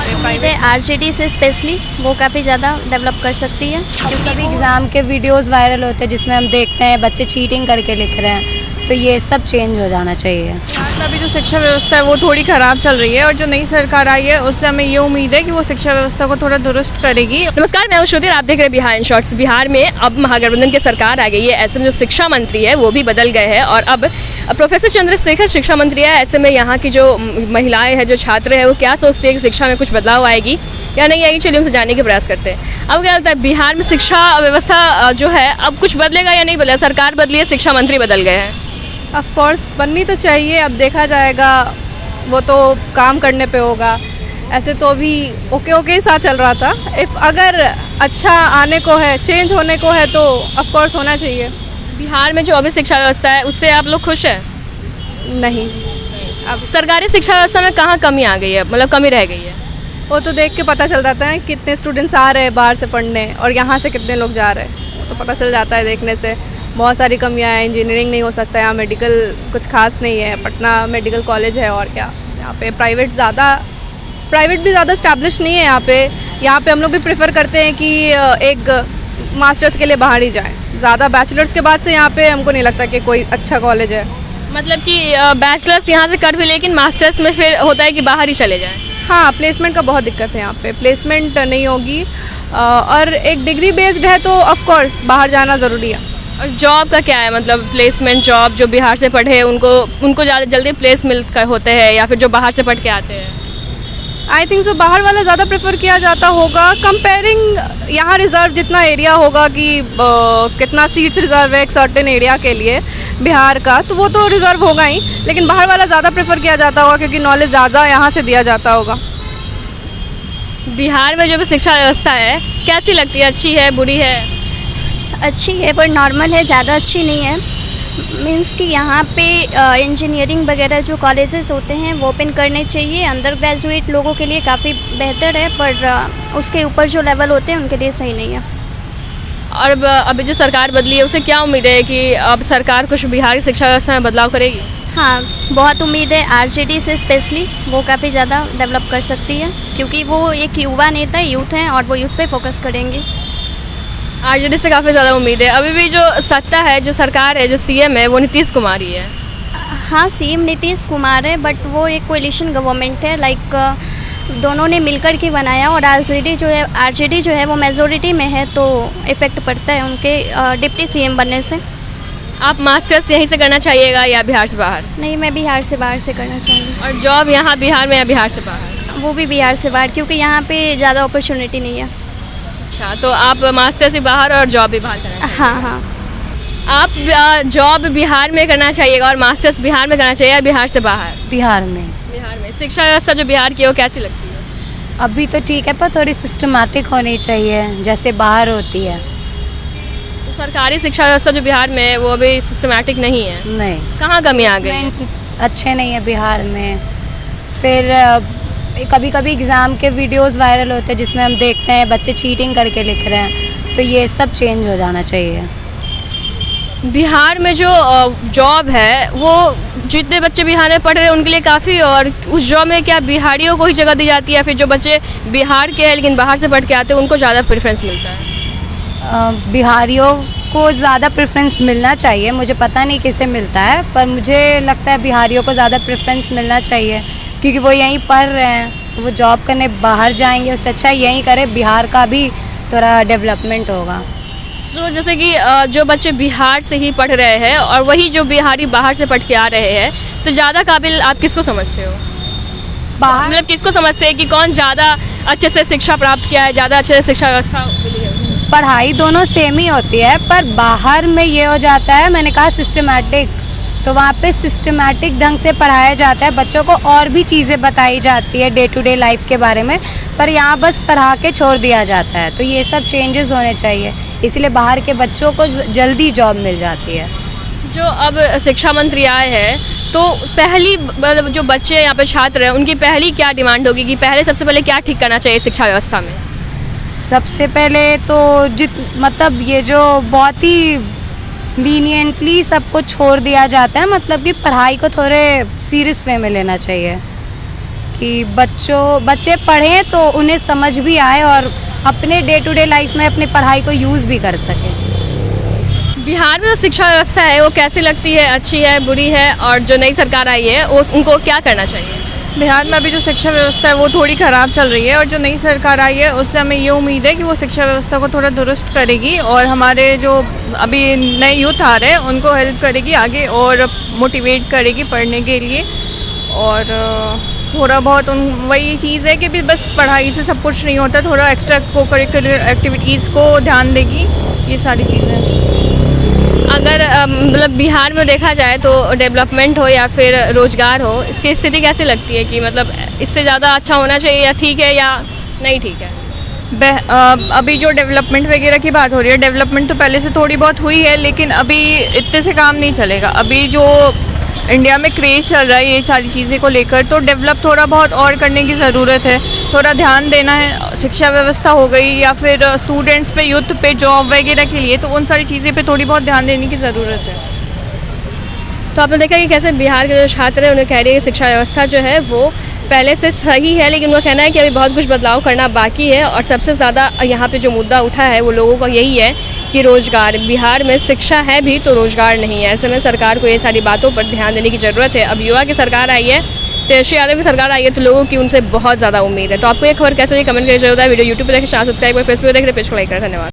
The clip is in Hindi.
उम्मीद है आरजेडी से स्पेशली वो काफ़ी ज़्यादा डेवलप कर सकती है, क्योंकि भी एग्ज़ाम के वीडियोस वायरल होते हैं जिसमें हम देखते हैं बच्चे चीटिंग करके लिख रहे हैं, तो ये सब चेंज हो जाना चाहिए। अभी जो शिक्षा व्यवस्था है वो थोड़ी ख़राब चल रही है और जो नई सरकार आई है उससे हमें ये उम्मीद है कि वो शिक्षा व्यवस्था को थोड़ा दुरुस्त करेगी। नमस्कार, मैं हूं श्रुति और आप देख रहे हैं बिहार इन शॉर्ट्स। बिहार में अब महागठबंधन की सरकार आ गई है, ऐसे में जो शिक्षा मंत्री है वो भी बदल गए हैं और अब प्रोफेसर चंद्रशेखर शिक्षा मंत्री है। ऐसे में यहाँ की जो महिलाएं हैं, जो छात्र हैं, वो क्या सोचते हैं कि शिक्षा में कुछ बदलाव आएगी या नहीं आएगी, चलिए उनसे जानने के प्रयास करते हैं। अब क्या लगता है बिहार में शिक्षा व्यवस्था जो है अब कुछ बदलेगा या नहीं बदलेगा? सरकार बदली है, शिक्षा मंत्री बदल गए हैं। ऑफ कोर्स बननी तो चाहिए, अब देखा जाएगा, वो तो काम करने पे होगा। ऐसे तो अभी ओके सा चल रहा था। इफ़ अगर अच्छा आने को है, चेंज होने को है, तो ऑफ कोर्स होना चाहिए। बिहार में जो अभी शिक्षा व्यवस्था है उससे आप लोग खुश हैं? नहीं, अब सरकारी शिक्षा व्यवस्था में कहाँ कमी आ गई है, मतलब कमी रह गई है? वो तो देख के पता चल जाता है कितने स्टूडेंट्स आ रहे हैं बाहर से पढ़ने और यहाँ से कितने लोग जा रहे हैं, वो तो पता चल जाता है देखने से। बहुत सारी कमियां हैं, इंजीनियरिंग नहीं हो सकता यहाँ, मेडिकल कुछ खास नहीं है, पटना मेडिकल कॉलेज है और क्या। यहाँ पे प्राइवेट भी ज़्यादा इस्टेब्लिश नहीं है। यहाँ पे हम लोग भी प्रेफर करते हैं कि एक मास्टर्स के लिए बाहर ही जाएं। ज़्यादा बैचलर्स के बाद से यहाँ पे हमको नहीं लगता कि कोई अच्छा कॉलेज है। मतलब कि बैचलर्स यहाँ से कर भी, लेकिन मास्टर्स में फिर होता है कि बाहर ही चले जाएं। हाँ, प्लेसमेंट का बहुत दिक्कत है यहाँ पे, प्लेसमेंट नहीं होगी और एक डिग्री बेस्ड है तो ऑफ कोर्स बाहर जाना ज़रूरी है। और जॉब का क्या है, मतलब प्लेसमेंट जॉब जो बिहार से पढ़े उनको ज़्यादा जल्दी प्लेस मिल कर होते हैं या फिर जो बाहर से पढ़ के आते हैं? आई थिंक सो बाहर वाला ज़्यादा प्रेफर किया जाता होगा कंपेयरिंग यहाँ रिज़र्व जितना एरिया होगा कि कितना सीट्स रिज़र्व है एक सर्टेन एरिया के लिए बिहार का, तो वो तो रिज़र्व होगा ही, लेकिन बाहर वाला ज़्यादा प्रेफर किया जाता होगा क्योंकि नॉलेज ज़्यादा यहाँ से दिया जाता होगा। बिहार में जो भी शिक्षा व्यवस्था है कैसी लगती है, अच्छी है, बुरी है? अच्छी है पर नॉर्मल है, ज़्यादा अच्छी नहीं है। मींस कि यहाँ पे इंजीनियरिंग वगैरह जो कॉलेजेस होते हैं वो ओपन करने चाहिए, अंडर ग्रेजुएट लोगों के लिए काफ़ी बेहतर है, पर उसके ऊपर जो लेवल होते हैं उनके लिए सही नहीं है। और अभी जो सरकार बदली है उसे क्या उम्मीद है कि अब सरकार कुछ बिहार की शिक्षा व्यवस्था में बदलाव करेगी? हाँ, बहुत उम्मीद है आरजेडी से स्पेशली वो काफ़ी ज़्यादा डेवलप कर सकती है, क्योंकि वो एक युवा नेता यूथ हैं और वो यूथ पे फोकस करेंगे। आरजेडी से काफ़ी ज़्यादा उम्मीद है। अभी भी जो सत्ता है, जो सरकार है, जो सीएम है वो नीतीश कुमार ही है। हाँ, सीएम नीतीश कुमार है, बट वो एक कोalition गवर्नमेंट है, लाइक दोनों ने मिलकर के बनाया और आरजेडी जो है वो मेजोरिटी में है, तो इफ़ेक्ट पड़ता है उनके डिप्टी सीएम बनने से। आप मास्टर्स यहीं से करना चाहिएगा या बिहार से बाहर? नहीं, मैं बिहार से बाहर से करना चाहूँगी। और जॉब यहाँ बिहार में या बिहार से बाहर? वो भी बिहार से बाहर, क्योंकि यहाँ पे ज़्यादा अपॉर्चुनिटी नहीं है। अच्छा, तो आप मास्टर्स भी बाहर और जॉब भी बाहर करना चाहिए? हाँ। आप जॉब बिहार में करना चाहिएगा और मास्टर्स बिहार में करना चाहिए या बिहार से बाहर? बिहार में। बिहार में शिक्षा व्यवस्था जो बिहार की है वो कैसी लगती है? अभी तो ठीक है, पर थोड़ी सिस्टमेटिक होनी चाहिए जैसे बाहर होती है। तो सरकारी शिक्षा व्यवस्था जो बिहार में है वो अभी सिस्टमैटिक नहीं है? नहीं, कहाँ कमी आ गई? अच्छे नहीं है बिहार में। फिर कभी कभी एग्ज़ाम के वीडियोस वायरल होते हैं जिसमें हम देखते हैं बच्चे चीटिंग करके लिख रहे हैं, तो ये सब चेंज हो जाना चाहिए। बिहार में जो जॉब है वो जितने बच्चे बिहार में पढ़ रहे हैं उनके लिए काफ़ी, और उस जॉब में क्या बिहारियों को ही जगह दी जाती है, फिर जो बच्चे बिहार के हैं लेकिन बाहर से पढ़ के आते हैं उनको ज़्यादा प्रेफरेंस मिलता है? बिहारियों को ज़्यादा प्रेफरेंस मिलना चाहिए, मुझे पता नहीं किसे मिलता है, पर मुझे लगता है बिहारियों को ज़्यादा प्रेफरेंस मिलना चाहिए क्योंकि वो यहीं पढ़ रहे हैं, तो वो जॉब करने बाहर जाएंगे, उससे अच्छा यहीं करें, बिहार का भी थोड़ा डेवलपमेंट होगा। तो जैसे कि जो बच्चे बिहार से ही पढ़ रहे हैं और वही जो बिहारी बाहर से पढ़ के आ रहे हैं, तो ज़्यादा काबिल आप किसको समझते हो? बाहर मतलब किसको समझते हैं कि कौन ज़्यादा अच्छे से शिक्षा प्राप्त किया है, ज़्यादा अच्छे से शिक्षा व्यवस्था मिली है? पढ़ाई दोनों सेम ही होती है, पर बाहर में ये हो जाता है, मैंने कहा सिस्टमेटिक, तो वहाँ पे सिस्टमेटिक ढंग से पढ़ाया जाता है, बच्चों को और भी चीज़ें बताई जाती है डे टू डे लाइफ के बारे में, पर यहाँ बस पढ़ा के छोड़ दिया जाता है, तो ये सब चेंजेस होने चाहिए, इसलिए बाहर के बच्चों को जल्दी जॉब मिल जाती है। जो अब शिक्षा मंत्री आए हैं तो पहली मतलब जो बच्चे यहाँ पे छात्र हैं उनकी पहली क्या डिमांड होगी कि पहले सबसे पहले क्या ठीक करना चाहिए शिक्षा व्यवस्था में? सबसे पहले तो मतलब ये जो बहुत ही लीनियंटली सबको छोड़ दिया जाता है, मतलब कि पढ़ाई को थोड़े सीरियस वे में लेना चाहिए कि बच्चे पढ़ें तो उन्हें समझ भी आए और अपने डे टू डे लाइफ में अपनी पढ़ाई को यूज़ भी कर सकें। बिहार में जो शिक्षा व्यवस्था है वो कैसी लगती है, अच्छी है, बुरी है, और जो नई सरकार आई है उनको क्या करना चाहिए? बिहार में अभी जो शिक्षा व्यवस्था है वो थोड़ी ख़राब चल रही है, और जो नई सरकार आई है उससे हमें ये उम्मीद है कि वो शिक्षा व्यवस्था को थोड़ा दुरुस्त करेगी और हमारे जो अभी नए यूथ आ रहे हैं उनको हेल्प करेगी आगे और मोटिवेट करेगी पढ़ने के लिए। और थोड़ा बहुत वही चीज़ है कि भी बस पढ़ाई से सब कुछ नहीं होता, थोड़ा एक्स्ट्रा को करिकुलर एक्टिविटीज़ को ध्यान देगी, ये सारी चीज़ें। अगर मतलब बिहार में देखा जाए तो डेवलपमेंट हो या फिर रोजगार हो, इसकी स्थिति कैसे लगती है कि मतलब इससे ज़्यादा अच्छा होना चाहिए, या ठीक है या नहीं ठीक है? अभी जो डेवलपमेंट वगैरह की बात हो रही है, डेवलपमेंट तो पहले से थोड़ी बहुत हुई है, लेकिन अभी इतने से काम नहीं चलेगा। अभी जो इंडिया में क्रेज़ चल रहा है ये सारी चीज़ें को लेकर, तो डेवलप थोड़ा बहुत और करने की ज़रूरत है, थोड़ा ध्यान देना है। शिक्षा व्यवस्था हो गई या फिर स्टूडेंट्स पे, यूथ पे, जॉब वगैरह के लिए, तो उन सारी चीज़ें पे थोड़ी बहुत ध्यान देने की ज़रूरत है। तो आपने देखा कि कैसे बिहार के जो छात्र हैं उन्हें कह रही है शिक्षा व्यवस्था जो है वो पहले से सही है, लेकिन उनका कहना है कि अभी बहुत कुछ बदलाव करना बाकी है। और सबसे ज़्यादा यहाँ पे जो मुद्दा उठा है वो लोगों का यही है कि रोज़गार, बिहार में शिक्षा है भी तो रोज़गार नहीं है। ऐसे में सरकार को ये सारी बातों पर ध्यान देने की ज़रूरत है। अब युवा की सरकार आई है, तेजस्वी यादव की सरकार आई है, तो लोगों की उनसे बहुत ज़्यादा उम्मीद है। तो आपको ये खबर कैसे लगी कमेंट करके जरूर है। वीडियो यूट्यूब पर देखें, चैनल सब्सक्राइब करें, फेसबुक पर देख रहे पेज को लाइक करें। धन्यवाद।